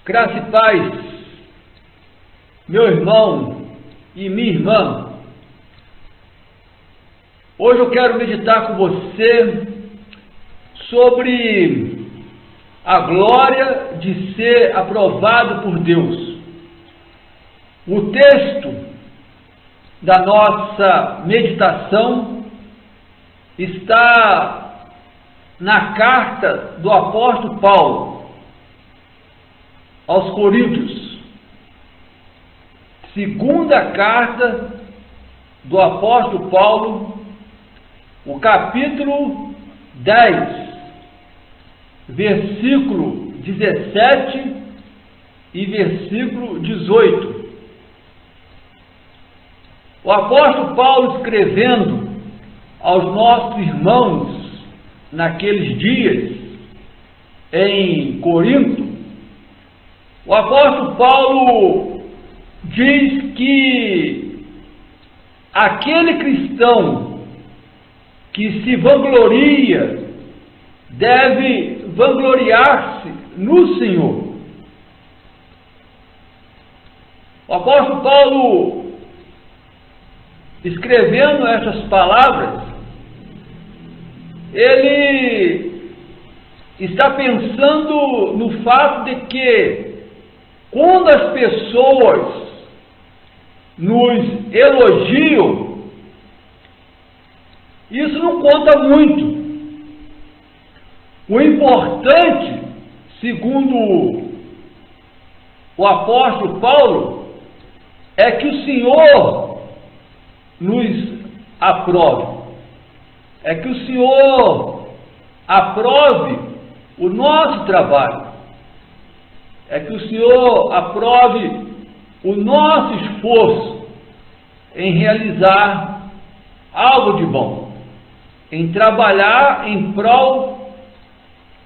Graça e paz, meu irmão e minha irmã. Hoje eu quero meditar com você sobre a glória de ser aprovado por Deus. O texto da nossa meditação está na carta do apóstolo Paulo aos Coríntios, segunda carta do apóstolo Paulo, o capítulo 10, versículo 17 e versículo 18. O apóstolo Paulo, escrevendo aos nossos irmãos naqueles dias em Corinto, o apóstolo Paulo diz que aquele cristão que se vangloria deve vangloriar-se no Senhor. O apóstolo Paulo, escrevendo essas palavras, ele está pensando no fato de que quando as pessoas nos elogiam, isso não conta muito. O importante, segundo o apóstolo Paulo, é que o Senhor nos aprove. É que o Senhor aprove o nosso trabalho. É que o Senhor aprove o nosso esforço em realizar algo de bom, em trabalhar em prol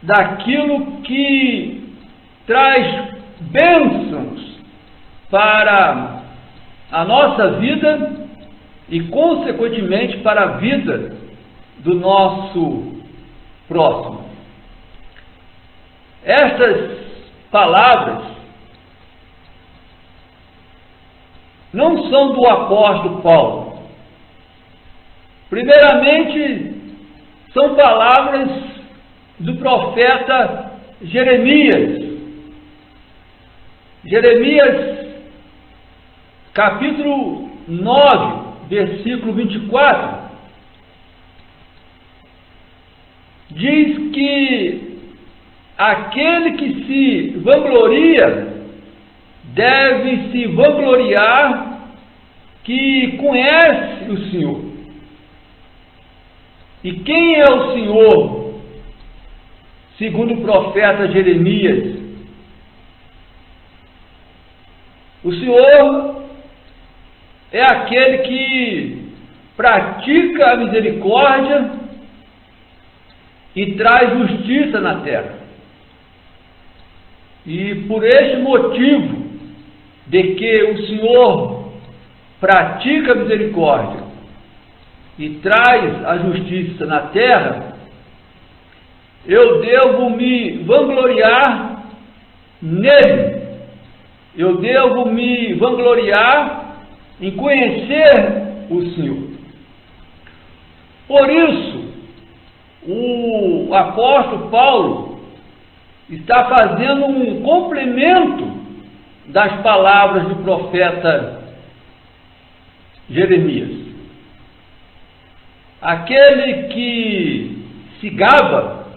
daquilo que traz bênçãos para a nossa vida e, consequentemente, para a vida do nosso próximo. Estas palavras não são do apóstolo Paulo. Primeiramente, são palavras do profeta Jeremias. Jeremias, capítulo 9, versículo 24, diz que aquele que se vangloria deve se vangloriar que conhece o Senhor. E quem é o Senhor, segundo o profeta Jeremias? O Senhor é aquele que pratica a misericórdia e traz justiça na terra. E por este motivo de que o Senhor pratica a misericórdia e traz a justiça na terra, eu devo me vangloriar nele. Eu devo me vangloriar em conhecer o Senhor. Por isso, o apóstolo Paulo está fazendo um complemento das palavras do profeta Jeremias. Aquele que se gaba,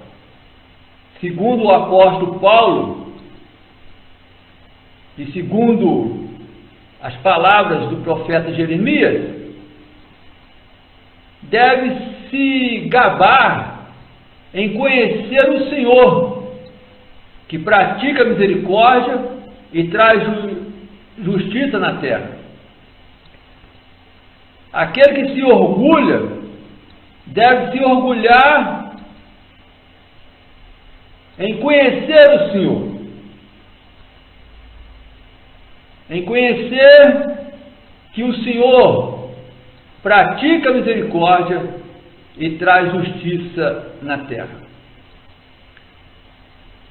segundo o apóstolo Paulo, e segundo as palavras do profeta Jeremias, deve se gabar em conhecer o Senhor, que pratica misericórdia e traz justiça na terra. Aquele que se orgulha deve se orgulhar em conhecer o Senhor, em conhecer que o Senhor pratica misericórdia e traz justiça na terra.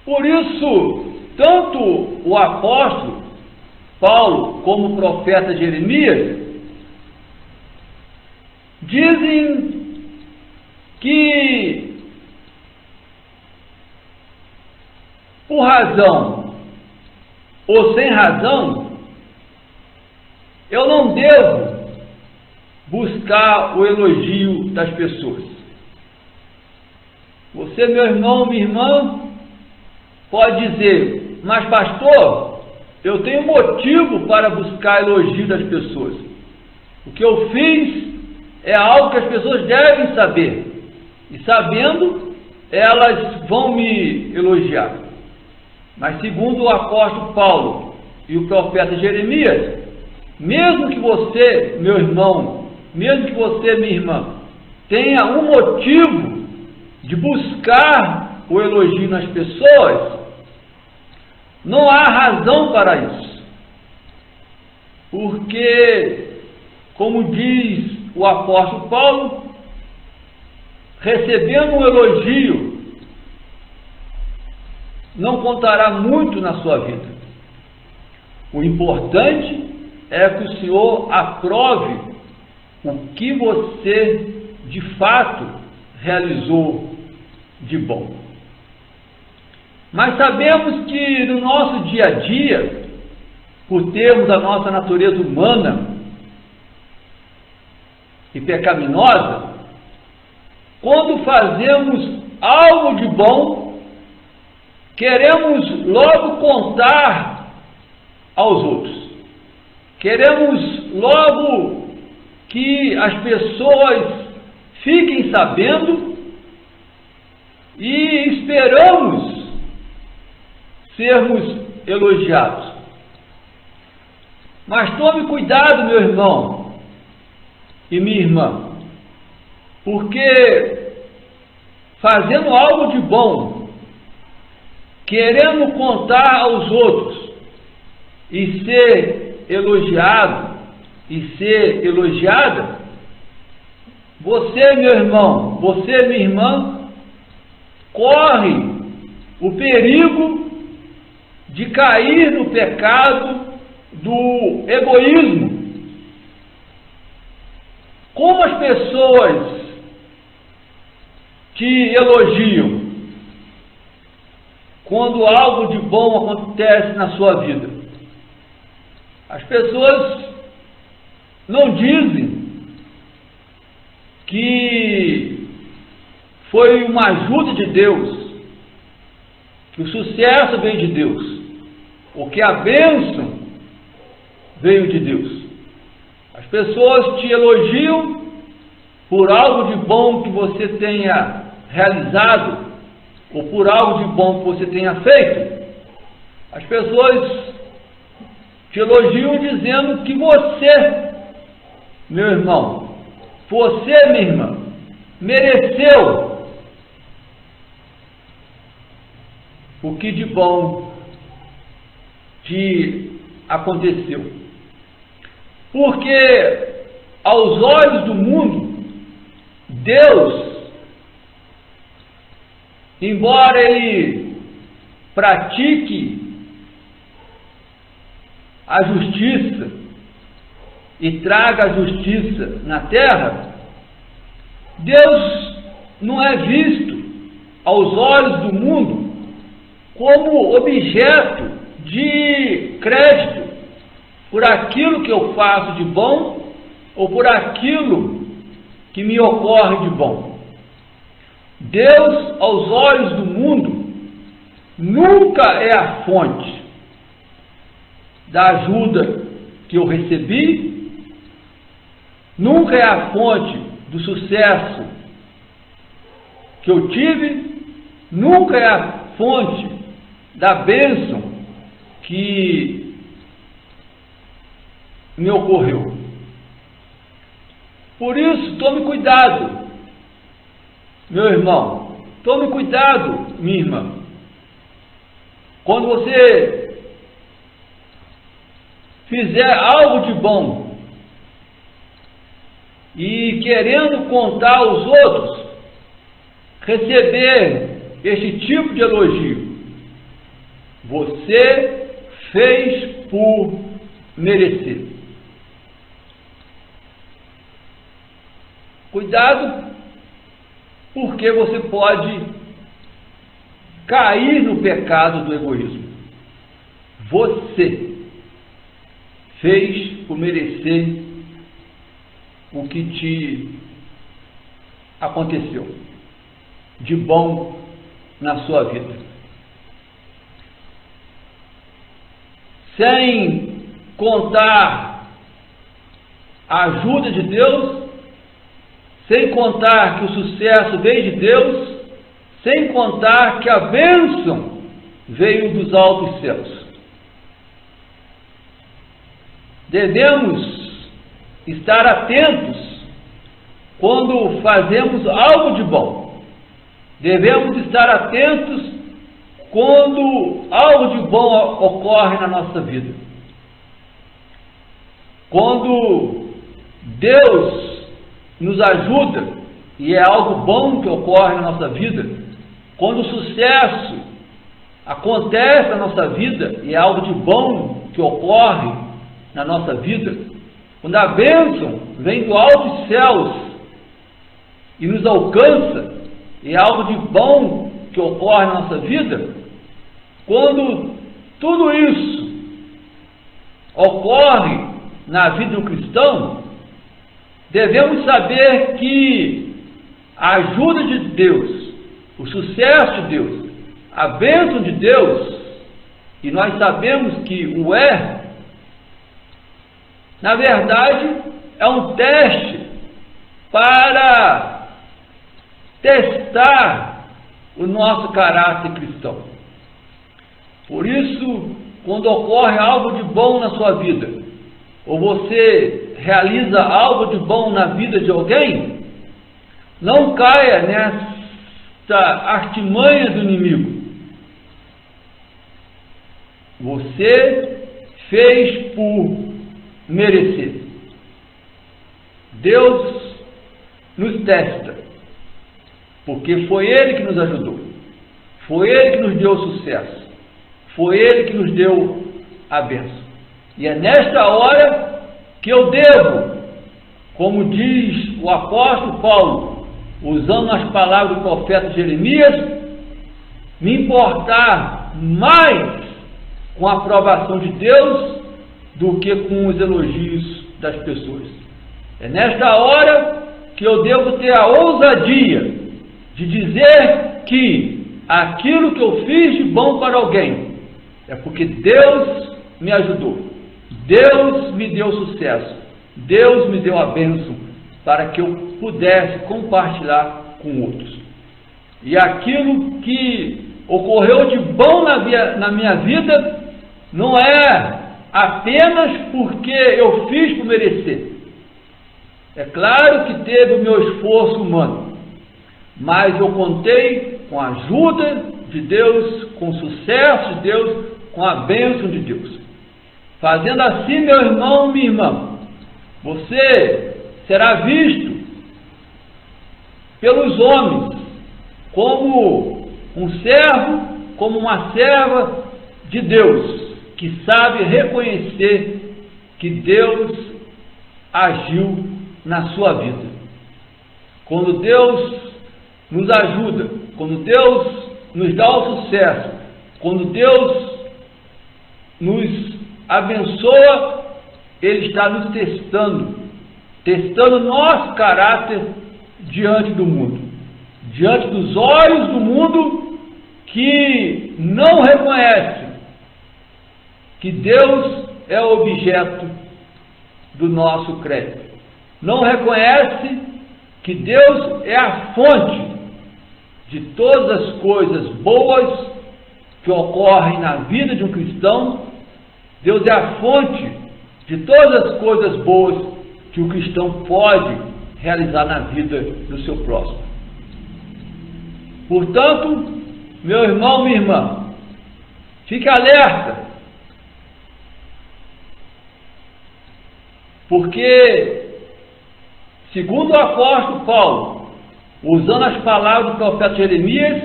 Por isso, tanto o apóstolo Paulo como o profeta Jeremias dizem que, por razão ou sem razão, eu não devo buscar o elogio das pessoas. Você, meu irmão, minha irmã, pode dizer: mas pastor, eu tenho motivo para buscar elogio das pessoas. O que eu fiz é algo que as pessoas devem saber, e sabendo, elas vão me elogiar. Mas segundo o apóstolo Paulo e o profeta Jeremias, mesmo que você, meu irmão, mesmo que você, minha irmã, tenha um motivo de buscar o elogio nas pessoas, não há razão para isso. Porque, como diz o apóstolo Paulo, recebendo um elogio não contará muito na sua vida. O importante é que o Senhor aprove o que você de fato realizou de bom. Mas sabemos que no nosso dia a dia, por termos a nossa natureza humana e pecaminosa, quando fazemos algo de bom, queremos logo contar aos outros. Queremos logo que as pessoas fiquem sabendo e esperamos sermos elogiados. Mas tome cuidado, meu irmão e minha irmã, porque fazendo algo de bom, querendo contar aos outros e ser elogiado e ser elogiada, você, meu irmão, você, minha irmã, corre o perigo de cair no pecado do egoísmo. Como as pessoas te elogiam quando algo de bom acontece na sua vida? As pessoas não dizem que foi uma ajuda de Deus, que o sucesso veio de Deus, ou que a bênção veio de Deus. As pessoas te elogiam por algo de bom que você tenha realizado, ou por algo de bom que você tenha feito. As pessoas te elogiam dizendo que você, meu irmão, você, minha irmã, mereceu o que de bom te aconteceu. Porque aos olhos do mundo, Deus, embora Ele pratique a justiça e traga a justiça na terra, Deus não é visto aos olhos do mundo como objeto de crédito por aquilo que eu faço de bom ou por aquilo que me ocorre de bom. Deus, aos olhos do mundo, nunca é a fonte da ajuda que eu recebi, nunca é a fonte do sucesso que eu tive, nunca é a fonte da bênção que me ocorreu. Por isso, tome cuidado, meu irmão, tome cuidado, minha irmã. Quando você fizer algo de bom e querendo contar aos outros, receber este tipo de elogio, Você fez por merecer. Cuidado, porque você pode cair no pecado do egoísmo. Você fez por merecer o que te aconteceu de bom na sua vida. Sem contar a ajuda de Deus, sem contar que o sucesso veio de Deus, sem contar que a bênção veio dos altos céus. Devemos estar atentos quando fazemos algo de bom. Devemos estar atentos quando algo de bom ocorre na nossa vida. Quando Deus nos ajuda, e é algo bom que ocorre na nossa vida, quando o sucesso acontece na nossa vida, e é algo de bom que ocorre na nossa vida, quando a bênção vem do alto dos céus e nos alcança, e é algo de bom que ocorre na nossa vida, quando tudo isso ocorre na vida do cristão, devemos saber que a ajuda de Deus, o sucesso de Deus, a bênção de Deus, e nós sabemos que o é, na verdade, é um teste para testar o nosso caráter cristão. Por isso, quando ocorre algo de bom na sua vida, ou você realiza algo de bom na vida de alguém, não caia nessa artimanha do inimigo. Você fez por merecer. Deus nos testa, porque foi Ele que nos ajudou, foi Ele que nos deu o sucesso, foi Ele que nos deu a bênção. E é nesta hora que eu devo, como diz o apóstolo Paulo, usando as palavras do profeta Jeremias, me importar mais com a aprovação de Deus do que com os elogios das pessoas. É nesta hora que eu devo ter a ousadia de dizer que aquilo que eu fiz de bom para alguém é porque Deus me ajudou, Deus me deu sucesso, Deus me deu a bênção para que eu pudesse compartilhar com outros. E aquilo que ocorreu de bom na minha vida não é apenas porque eu fiz por merecer. É claro que teve o meu esforço humano, mas eu contei com a ajuda de Deus, com o sucesso de Deus, com a bênção de Deus. Fazendo assim, meu irmão, minha irmã, você será visto pelos homens como um servo, como uma serva de Deus, que sabe reconhecer que Deus agiu na sua vida. Quando Deus nos ajuda, quando Deus nos dá o sucesso, quando Deus nos abençoa, Ele está nos testando nosso caráter diante do mundo, diante dos olhos do mundo que não reconhece que Deus é o objeto do nosso crédito, não reconhece que Deus é a fonte de todas as coisas boas que ocorrem na vida de um cristão. Deus é a fonte de todas as coisas boas que o cristão pode realizar na vida do seu próximo. Portanto, meu irmão, minha irmã, fique alerta, porque, segundo o apóstolo Paulo, usando as palavras do profeta Jeremias,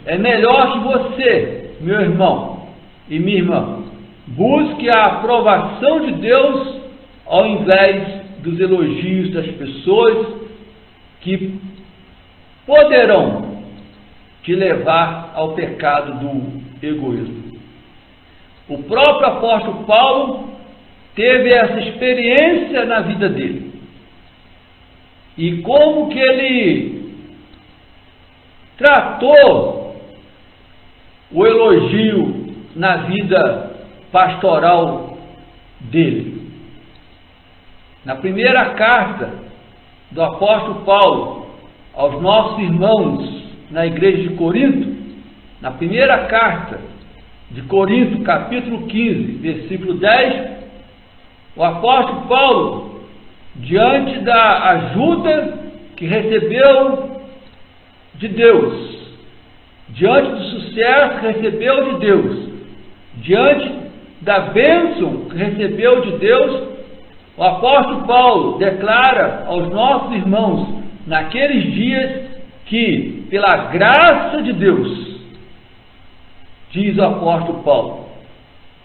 é melhor que você, meu irmão, e minha irmã, busque a aprovação de Deus ao invés dos elogios das pessoas que poderão te levar ao pecado do egoísmo. O próprio apóstolo Paulo teve essa experiência na vida dele. E como que ele tratou o elogio na vida pastoral dele. Na primeira carta do apóstolo Paulo aos nossos irmãos na igreja de Corinto, na primeira carta de Corinto, capítulo 15, versículo 10, o apóstolo Paulo, diante da ajuda que recebeu de Deus, diante do sucesso que recebeu de Deus, diante da bênção que recebeu de Deus, o apóstolo Paulo declara aos nossos irmãos naqueles dias que, pela graça de Deus, diz o apóstolo Paulo,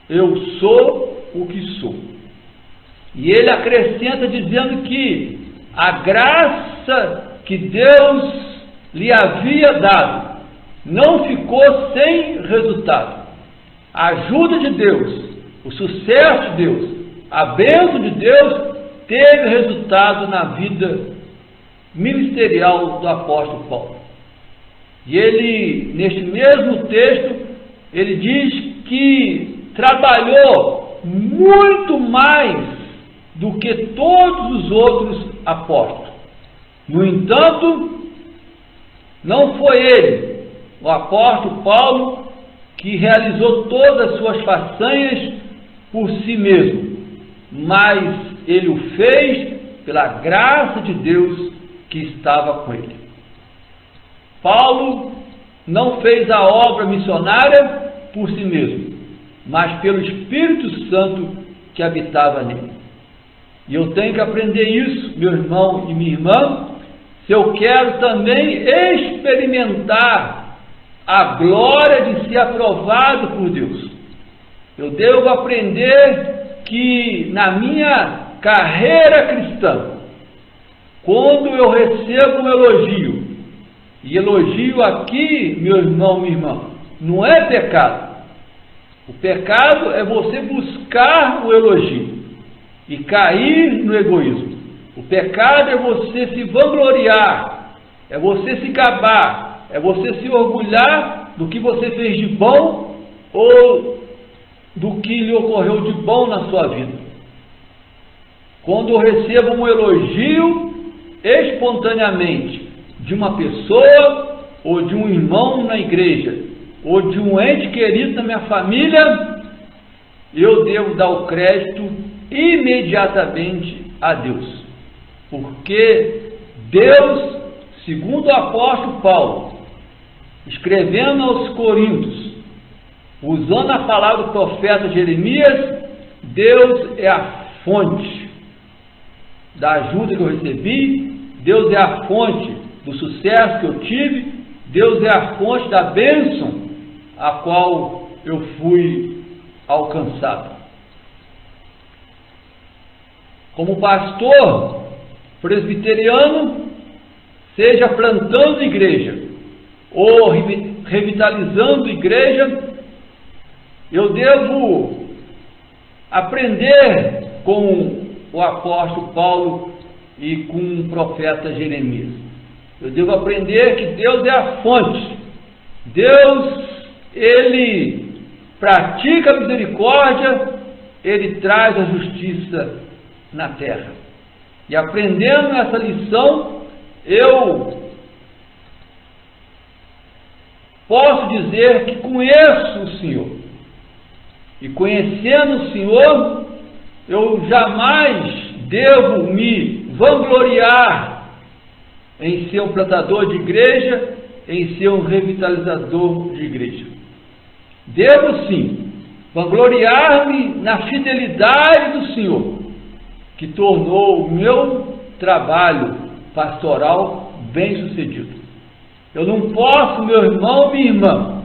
eu sou o que sou. E ele acrescenta dizendo que a graça que Deus lhe havia dado não ficou sem resultado. A ajuda de Deus, o sucesso de Deus, a bênção de Deus teve resultado na vida ministerial do apóstolo Paulo. E ele, neste mesmo texto, ele diz que trabalhou muito mais do que todos os outros apóstolos. No entanto, não foi ele, o apóstolo Paulo, que realizou todas as suas façanhas por si mesmo, mas ele o fez pela graça de Deus que estava com ele. Paulo não fez a obra missionária por si mesmo, mas pelo Espírito Santo que habitava nele. E eu tenho que aprender isso, meu irmão e minha irmã, se eu quero também experimentar a glória de ser aprovado por Deus. Eu devo aprender que na minha carreira cristã, quando eu recebo um elogio, e elogio aqui, meu irmão, minha irmã, não é pecado. O pecado é você buscar o elogio e cair no egoísmo. O pecado é você se vangloriar, é você se gabar, é você se orgulhar do que você fez de bom ou do que lhe ocorreu de bom na sua vida. Quando eu recebo um elogio espontaneamente de uma pessoa ou de um irmão na igreja ou de um ente querido da minha família, eu devo dar o crédito imediatamente a Deus, porque Deus, segundo o apóstolo Paulo, escrevendo aos Coríntios, usando a palavra do profeta Jeremias, Deus é a fonte da ajuda que eu recebi, Deus é a fonte do sucesso que eu tive, Deus é a fonte da bênção a qual eu fui alcançado. Como pastor presbiteriano, seja plantando igreja ou revitalizando igreja, eu devo aprender com o apóstolo Paulo e com o profeta Jeremias. Eu devo aprender que Deus é a fonte. Deus, Ele pratica a misericórdia, Ele traz a justiça na terra. E aprendendo essa lição, eu posso dizer que conheço o Senhor. E conhecendo o Senhor, eu jamais devo me vangloriar em ser um plantador de igreja, em ser um revitalizador de igreja. Devo sim vangloriar-me na fidelidade do Senhor, que tornou o meu trabalho pastoral bem sucedido. Eu não posso, meu irmão, minha irmã,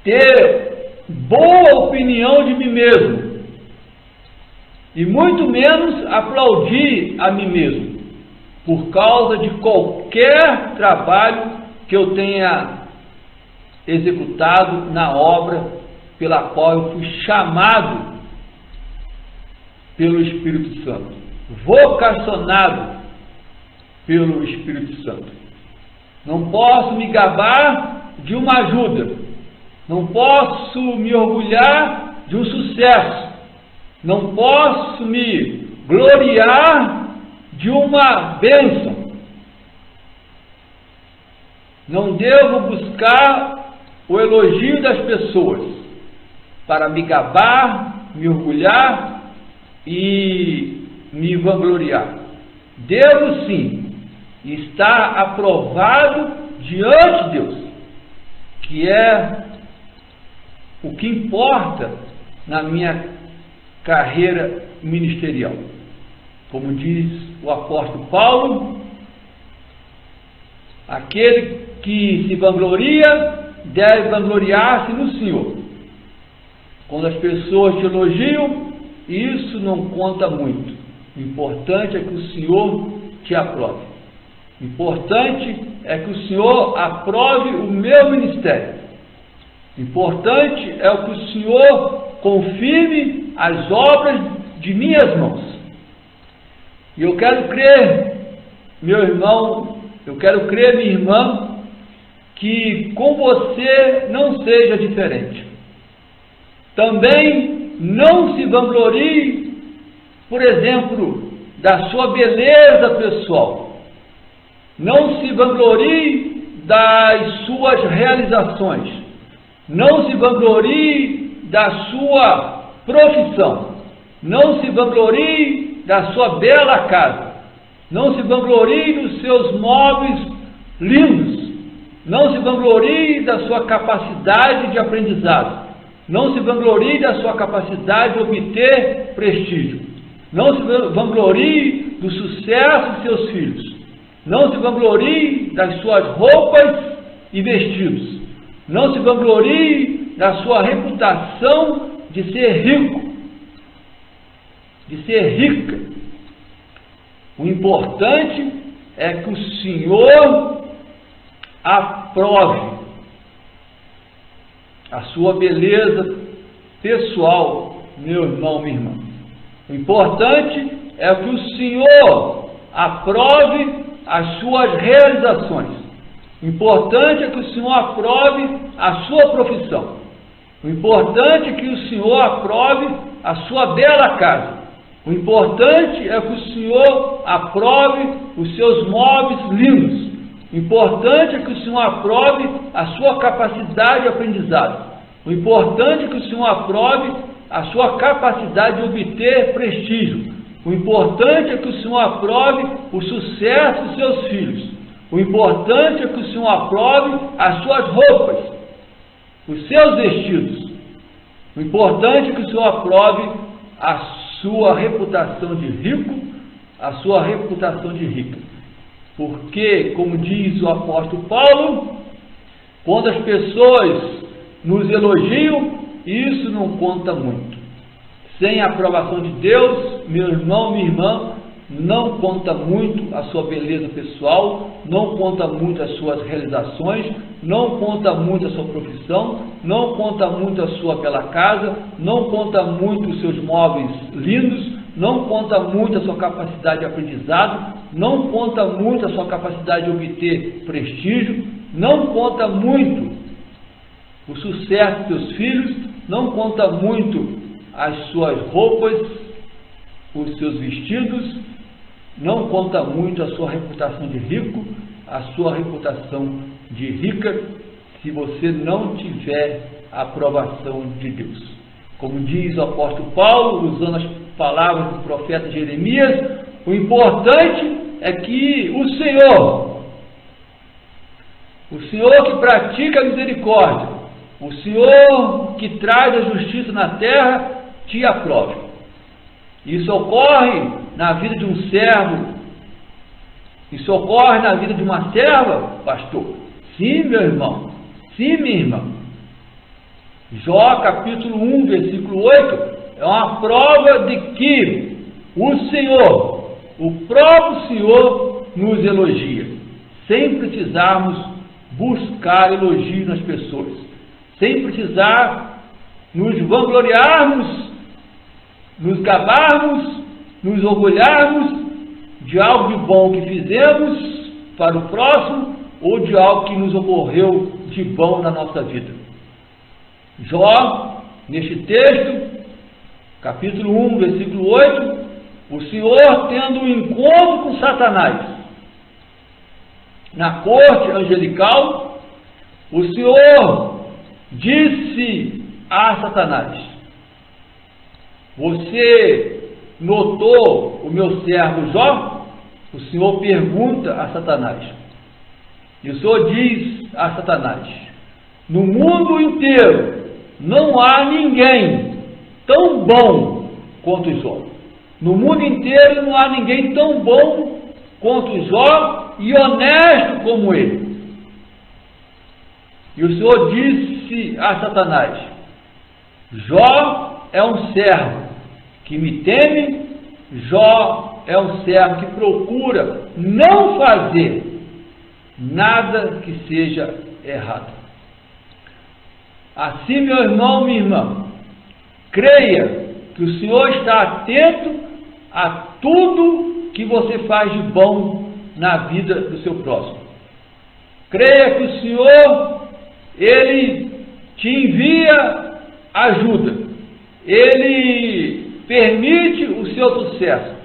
ter boa opinião de mim mesmo, e muito menos aplaudir a mim mesmo, por causa de qualquer trabalho que eu tenha executado na obra pela qual eu fui chamado pelo Espírito Santo, vocacionado pelo Espírito Santo. Não posso me gabar de uma ajuda, não posso me orgulhar de um sucesso, não posso me gloriar de uma bênção. Não devo buscar o elogio das pessoas para me gabar, me orgulhar e me vangloriar. Devo sim estar aprovado diante de Deus, que é o que importa na minha carreira ministerial. Como diz o apóstolo Paulo, aquele que se vangloria deve vangloriar-se no Senhor. Quando as pessoas te elogiam, isso não conta muito. O importante é que o Senhor te aprove. O importante é que o Senhor aprove o meu ministério. O importante é o que o Senhor confirme as obras de minhas mãos. E eu quero crer, meu irmão, eu quero crer, minha irmã, que com você não seja diferente. Também não se vanglorie, por exemplo, da sua beleza pessoal. Não se vanglorie das suas realizações. Não se vanglorie da sua profissão. Não se vanglorie da sua bela casa. Não se vanglorie dos seus móveis lindos. Não se vanglorie da sua capacidade de aprendizado. Não se vanglorie da sua capacidade de obter prestígio. Não se vanglorie do sucesso de seus filhos. Não se vanglorie das suas roupas e vestidos. Não se vanglorie da sua reputação de ser rico, de ser rica. O importante é que o Senhor aprove a sua beleza pessoal, meu irmão, minha irmã. O importante é que o Senhor aprove as suas realizações. O importante é que o Senhor aprove a sua profissão. O importante é que o Senhor aprove a sua bela casa. O importante é que o Senhor aprove os seus móveis lindos. O importante é que o Senhor aprove a sua capacidade de aprendizado. O importante é que o Senhor aprove a sua capacidade de obter prestígio. O importante é que o Senhor aprove o sucesso dos seus filhos. O importante é que o Senhor aprove as suas roupas, os seus vestidos. O importante é que o Senhor aprove a sua reputação de rico, a sua reputação de rica. Porque, como diz o apóstolo Paulo, quando as pessoas nos elogiam, isso não conta muito. Sem a aprovação de Deus, meu irmão, minha irmã, não conta muito a sua beleza pessoal, não conta muito as suas realizações, não conta muito a sua profissão, não conta muito a sua bela casa, não conta muito os seus móveis lindos, não conta muito a sua capacidade de aprendizado, não conta muito a sua capacidade de obter prestígio, não conta muito o sucesso dos seus filhos, não conta muito as suas roupas, os seus vestidos, não conta muito a sua reputação de rico, a sua reputação de rica, se você não tiver a aprovação de Deus. Como diz o apóstolo Paulo, usando as palavras do profeta Jeremias, o importante é que o Senhor que pratica a misericórdia, o Senhor que traz a justiça na terra, te aprove. Isso ocorre na vida de um servo. Isso ocorre na vida de uma serva, pastor? Sim, meu irmão. Sim, minha irmã. Jó capítulo 1, versículo 8, é uma prova de que o Senhor, o próprio Senhor, nos elogia, sem precisarmos buscar elogio nas pessoas, sem precisar nos vangloriarmos, nos gabarmos, nos orgulharmos de algo de bom que fizemos para o próximo ou de algo que nos ocorreu de bom na nossa vida. Jó, neste texto, capítulo 1, versículo 8, o Senhor tendo um encontro com Satanás na corte angelical, o Senhor disse a Satanás: você notou o meu servo Jó? O Senhor pergunta a Satanás. E o Senhor diz a Satanás: no mundo inteiro não há ninguém tão bom quanto Jó. No mundo inteiro não há ninguém tão bom quanto Jó e honesto como ele. E o Senhor disse a Satanás: Jó é um servo que me teme, Jó é um servo que procura não fazer nada que seja errado. Assim, meu irmão, minha irmã, creia que o Senhor está atento a tudo que você faz de bom na vida do seu próximo. Creia que o Senhor, Ele te envia ajuda, Ele permite o seu sucesso,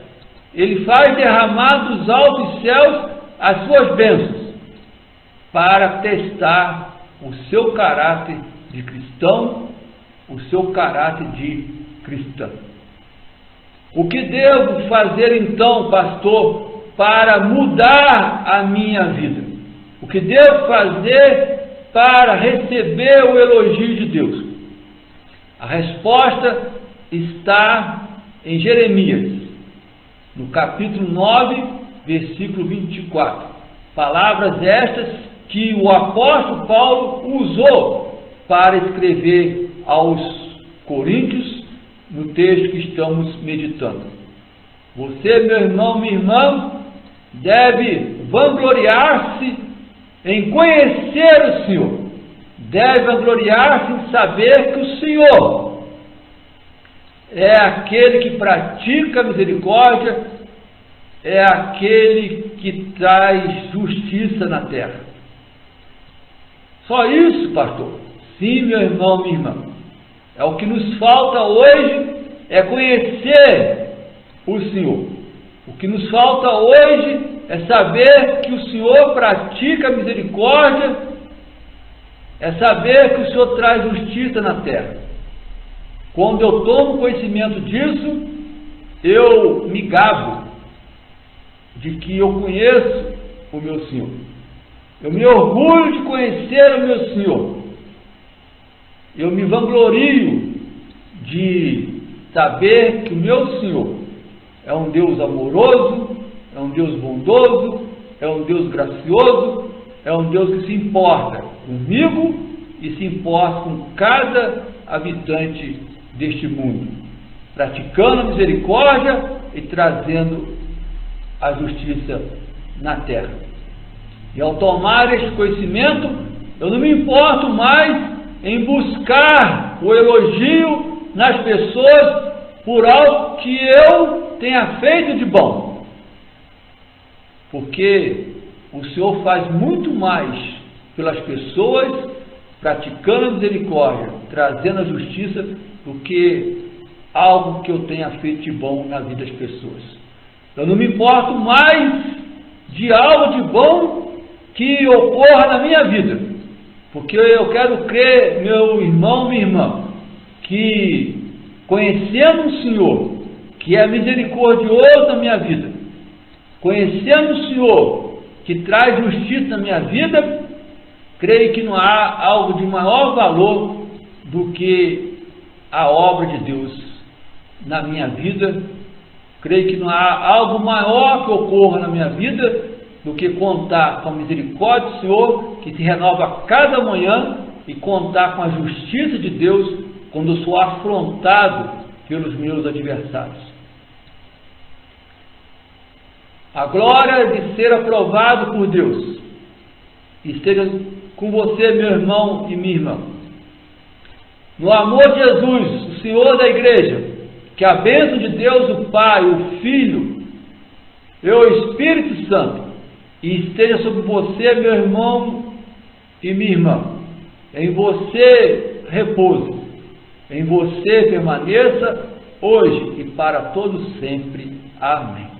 Ele faz derramar dos altos céus as suas bênçãos para testar o seu caráter de cristão, o seu caráter de cristã. O que devo fazer então, pastor, para mudar a minha vida? O que devo fazer para receber o elogio de Deus? A resposta está em Jeremias, no capítulo 9, versículo 24. Palavras estas que o apóstolo Paulo usou para escrever aos Coríntios, no texto que estamos meditando. Você, meu irmão, minha irmã, deve vangloriar-se em conhecer o Senhor, deve vangloriar-se em saber que o Senhor é aquele que pratica a misericórdia, é aquele que traz justiça na terra. Só isso, pastor? Sim, meu irmão, minha irmã. É o que nos falta hoje, é conhecer o Senhor. O que nos falta hoje é saber que o Senhor pratica a misericórdia, é saber que o Senhor traz justiça na terra. Quando eu tomo conhecimento disso, eu me gabo de que eu conheço o meu Senhor. Eu me orgulho de conhecer o meu Senhor. Eu me vanglorio de saber que o meu Senhor é um Deus amoroso, é um Deus bondoso, é um Deus gracioso, é um Deus que se importa comigo e se importa com cada habitante deste mundo, praticando a misericórdia e trazendo a justiça na terra. E ao tomar este conhecimento, eu não me importo mais em buscar o elogio nas pessoas por algo que eu tenha feito de bom, porque o Senhor faz muito mais pelas pessoas, praticando a misericórdia, trazendo a justiça, do que algo que eu tenha feito de bom na vida das pessoas. Eu não me importo mais de algo de bom que ocorra na minha vida, porque eu quero crer, meu irmão, minha irmã, que conhecendo o Senhor, que é misericordioso na minha vida, conhecendo o Senhor, que traz justiça na minha vida, creio que não há algo de maior valor do que a obra de Deus na minha vida. Creio que não há algo maior que ocorra na minha vida do que contar com a misericórdia do Senhor, que se renova a cada manhã, e contar com a justiça de Deus quando eu sou afrontado pelos meus adversários. A glória de ser aprovado por Deus esteja com você, meu irmão e minha irmã. No amor de Jesus, o Senhor da igreja, que a bênção de Deus, o Pai, o Filho e o Espírito Santo esteja sobre você, meu irmão e minha irmã. Em você repouse, em você permaneça hoje e para todos sempre. Amém.